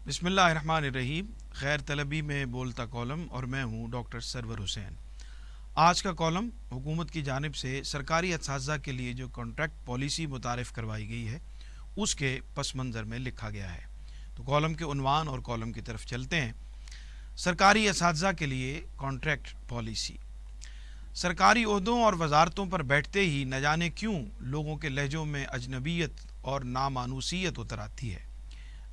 बिस्मिल्लाहिर्रहमानिर्रहीम। खैर तलबी में बोलता कॉलम और मैं हूँ डॉक्टर सरवर हुसैन। आज का कॉलम हुकूमत की जानिब से सरकारी असातिज़ा के लिए जो कॉन्ट्रैक्ट पॉलिसी मुतारिफ़ करवाई गई है उसके पस मंज़र में लिखा गया है। तो कॉलम के उन्वान और कॉलम की तरफ चलते हैं। सरकारी असातिज़ा के लिए कॉन्ट्रैक्ट पॉलिसी। सरकारी ओहदों और वजारतों पर बैठते ही न जाने क्यों लोगों के लहजों में अजनबीयत और नामानूसियत उतर आती है।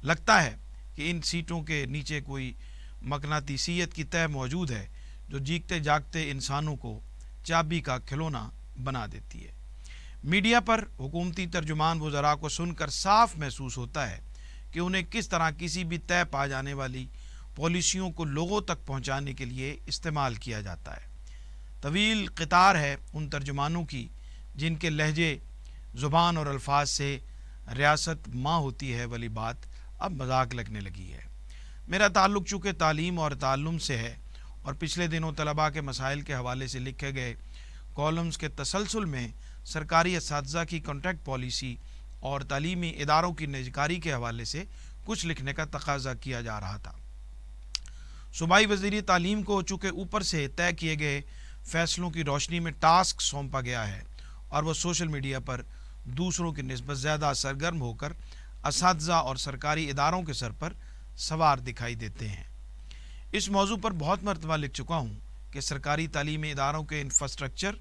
लगता है कि इन सीटों के नीचे कोई मकनातीसियत की तह मौजूद है जो जीते जागते इंसानों को चाबी का खिलौना बना देती है। मीडिया पर हुकूमती तर्जुमान वज़रा को सुनकर साफ महसूस होता है कि उन्हें किस तरह किसी भी तय पा जाने वाली पॉलिसियों को लोगों तक पहुंचाने के लिए इस्तेमाल किया जाता है। तवील क़तार है उन तर्जुमानों की जिनके लहजे ज़ुबान और अल्फाज से रियासत माँ होती है वाली बात अब मजाक लगने लगी है। मेरा ताल्लुक़ चूँकि तालीम और ताल्लुम से है और पिछले दिनों तलबा के मसाइल के हवाले से लिखे गए कॉलम्स के तसलसल में सरकारी असातिज़ा की कॉन्ट्रैक्ट पॉलिसी और तालीमी इदारों की निजकारी के हवाले से कुछ लिखने का तकाजा किया जा रहा था। सूबाई वज़ीर तालीम को चूँकि ऊपर से तय किए गए फ़ैसलों की रोशनी में टास्क सौंपा गया है और वह सोशल मीडिया पर दूसरों की निस्बत ज़्यादा सरगर्म होकर असातिज़ा और सरकारी इदारों के सर पर सवार दिखाई देते हैं। इस मौजू पर बहुत मरतबा लिख चुका हूँ कि सरकारी तालीमी इदारों के इंफ्रास्ट्रक्चर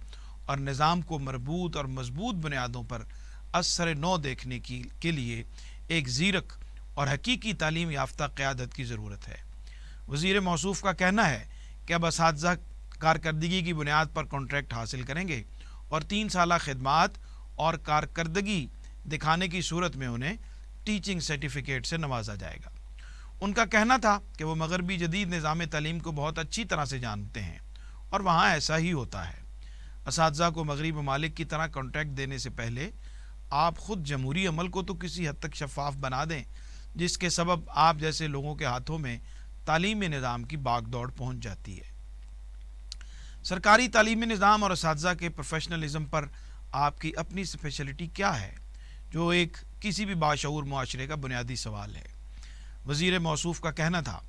और निज़ाम को मरबूत और मजबूत बुनियादों पर असर नौ देखने के लिए एक ज़ीरक और हकीकी तालीम याफ्ता क़यादत की ज़रूरत है। वज़ीर मौसूफ़ का कहना है कि अब असातिज़ा कारकर्दगी की बुनियाद पर कॉन्ट्रैक्ट हासिल करेंगे और 3 साला खिदमात और कारकर्दगी दिखाने की सूरत में उन्हें टीचिंग सर्टिफिकेट से नवाजा जाएगा। उनका कहना था कि वो मगरबी जदीद निज़ाम तालीम को बहुत अच्छी तरह से जानते हैं और वहाँ ऐसा ही होता है। असातिज़ा को मगरबी ममालिक की तरह कॉन्ट्रैक्ट देने से पहले आप ख़ुद जमहूरी अमल को तो किसी हद तक शफाफ बना दें जिसके सबब आप जैसे लोगों के हाथों में तालीमी निज़ाम की बागदौड़ पहुँच जाती है। सरकारी तालीमी निज़ाम और असातिज़ा के प्रोफेशनलिज़म पर आपकी अपनी स्पेशलिटी क्या है, जो एक किसी भी बाशऊर मुआशरे का बुनियादी सवाल है। वज़ीर मौसूफ़ का कहना था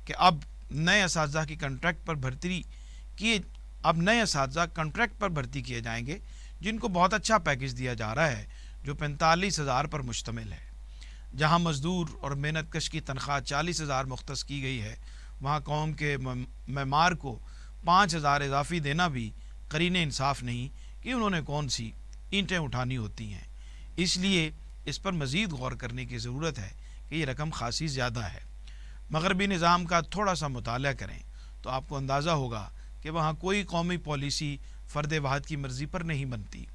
कि अब नए असातिज़ा कॉन्ट्रैक्ट पर भर्ती किए जाएंगे जिनको बहुत अच्छा पैकेज दिया जा रहा है जो 45,000 पर मुश्तमिल है। जहां मज़दूर और मेहनत कश की तनख्वाह 40,000 मुख्तस की गई है, वहां कौम के मेमार को 5,000 इजाफ़ी देना भी करीने इंसाफ नहीं कि उन्होंने कौन सी ईंटें उठानी होती हैं। इसलिए इस पर मज़ीद गौर करने की ज़रूरत है कि ये रकम खासी ज़्यादा है। मगरबी निज़ाम का थोड़ा सा मुताला करें तो आपको अंदाज़ा होगा कि वहाँ कोई कौमी पॉलिसी फ़र्द वाहद की मर्ज़ी पर नहीं बनती।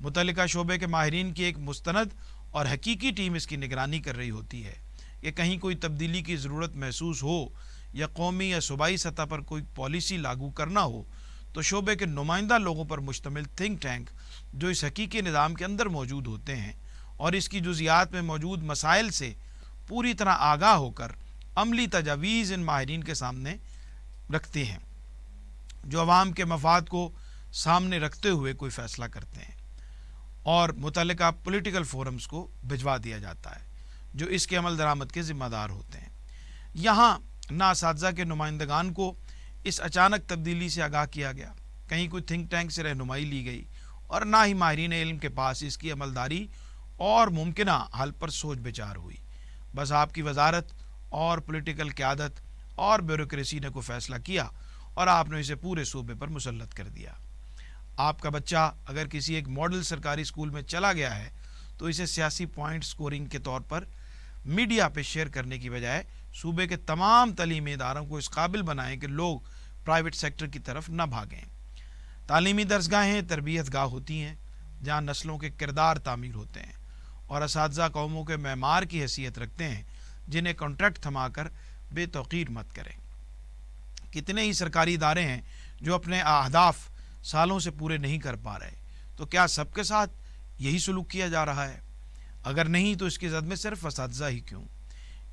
मुतल्लिका शोबे के माहिरीन की एक मुस्तनद और हकीकी टीम इसकी निगरानी कर रही होती है कि कहीं कोई तब्दीली की ज़रूरत महसूस हो या कौमी या सूबाई सतह पर कोई पॉलिसी लागू करना हो तो शोबे के नुमाइंदा लोगों पर मुश्तमिल थिंक टैंक जो इस हकीकी निज़ाम के अंदर मौजूद होते हैं और इसकी जुज़ियात में मौजूद मसाइल से पूरी तरह आगाह होकर अमली तजावीज़ इन माहिरीन के सामने रखते हैं जो अवाम के मफाद को सामने रखते हुए कोई फ़ैसला करते हैं और मुतल्लिका पॉलिटिकल फोरम्स को भिजवा दिया जाता है जो इसके अमल दरामद के ज़िम्मेदार होते हैं। यहाँ ना असातिज़ा के नुमाइंदगान को इस अचानक तब्दीली से आगाह किया गया, कहीं कोई थिंक टैंक से रहनुमाई ली गई और ना ही माहिरीन इल्म के पास इसकी अमलदारी और मुमकिना हल पर सोच विचार हुई। बस आपकी वजारत और पॉलिटिकल क़यादत और ब्यूरोक्रेसी ने कोई फ़ैसला किया और आपने इसे पूरे सूबे पर मुसल्लत कर दिया। आपका बच्चा अगर किसी एक मॉडल सरकारी स्कूल में चला गया है तो इसे सियासी पॉइंट स्कोरिंग के तौर पर मीडिया पे शेयर करने की बजाय सूबे के तमाम तलीमी इदारों को इस काबिल बनाएं कि लोग प्राइवेट सेक्टर की तरफ न भागें। तालीमी दरसगाहें तरबियत गाह होती हैं जहाँ नस्लों के किरदार तामीर होते हैं और असातिज़ा कौमों के मेमार की हैसियत रखते हैं जिन्हें कॉन्ट्रैक्ट थमाकर बेतौकीर मत करें। कितने ही सरकारी इदारे हैं जो अपने अहदाफ सालों से पूरे नहीं कर पा रहे, तो क्या सबके साथ यही सलूक किया जा रहा है? अगर नहीं तो इसकी जद में सिर्फ असातिज़ा ही क्यों?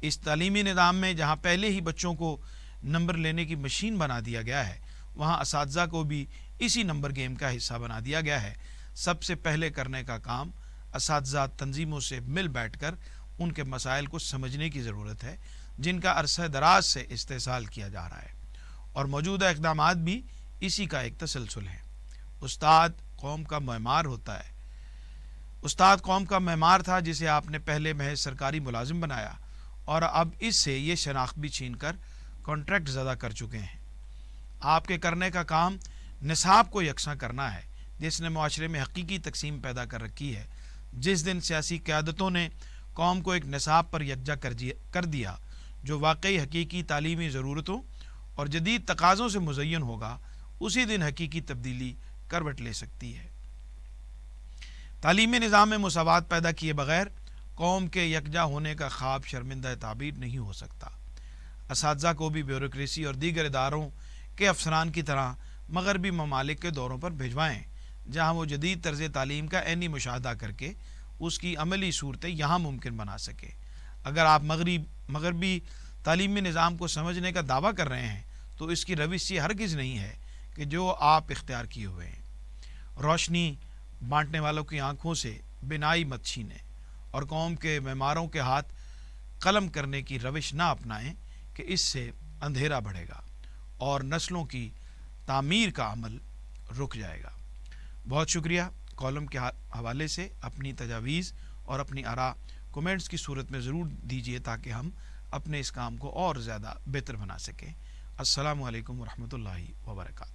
इस तालीमी निज़ाम में जहाँ पहले ही बच्चों को नंबर लेने की मशीन बना दिया गया है, वहाँ असातिज़ा को भी इसी नंबर गेम का हिस्सा बना दिया गया है। सबसे पहले करने का काम असातिज़ा तंजीमों से मिल बैठ कर उनके मसाइल को समझने की ज़रूरत है جن کا عرصہ دراز سے استحصال کیا جا رہا ہے، اور موجودہ اقدامات بھی اسی کا ایک تسلسل ہے۔ استاد قوم کا معمار ہوتا ہے۔ استاد قوم کا معمار تھا جسے آپ نے پہلے محض سرکاری ملازم بنایا اور اب اس سے یہ شناخت بھی چھین کر کانٹریکٹ زدہ کر چکے ہیں۔ آپ کے کرنے کا کام نصاب کو یکساں کرنا ہے، جس نے معاشرے میں حقیقی تقسیم پیدا کر رکھی ہے۔ جس دن سیاسی قیادتوں نے قوم کو ایک نصاب پر یکجا کر دیا جو واقعی حقیقی تعلیمی ضرورتوں اور جدید تقاضوں سے مزین ہوگا، اسی دن حقیقی تبدیلی کروٹ لے سکتی ہے۔ تعلیمی نظام میں مساوات پیدا کیے بغیر قوم کے یکجا ہونے کا خواب شرمندہ تعبیر نہیں ہو سکتا۔ اساتذہ کو بھی بیوروکریسی اور دیگر اداروں کے افسران کی طرح مغربی ممالک کے دوروں پر بھیجوائیں، جہاں وہ جدید طرز تعلیم کا عینی مشاہدہ کر کے اس کی عملی صورتیں یہاں ممکن بنا سکے۔ اگر آپ مغربی تعلیمی نظام کو سمجھنے کا دعویٰ کر رہے ہیں تو اس کی روش یہ ہرگز نہیں ہے کہ جو آپ اختیار کیے ہوئے ہیں۔ روشنی بانٹنے والوں کی آنکھوں سے بینائی مت چھینیں اور قوم کے معماروں کے ہاتھ قلم کرنے کی روش نہ اپنائیں کہ اس سے اندھیرا بڑھے گا اور نسلوں کی تعمیر کا عمل رک جائے گا۔ بہت شکریہ۔ کالم کے حوالے سے اپنی تجاویز اور اپنی آراء کومنٹس کی صورت میں ضرور دیجیے تاکہ ہم اپنے اس کام کو اور زیادہ بہتر بنا سکیں۔ السلام علیکم ورحمۃ اللہ وبرکاتہ۔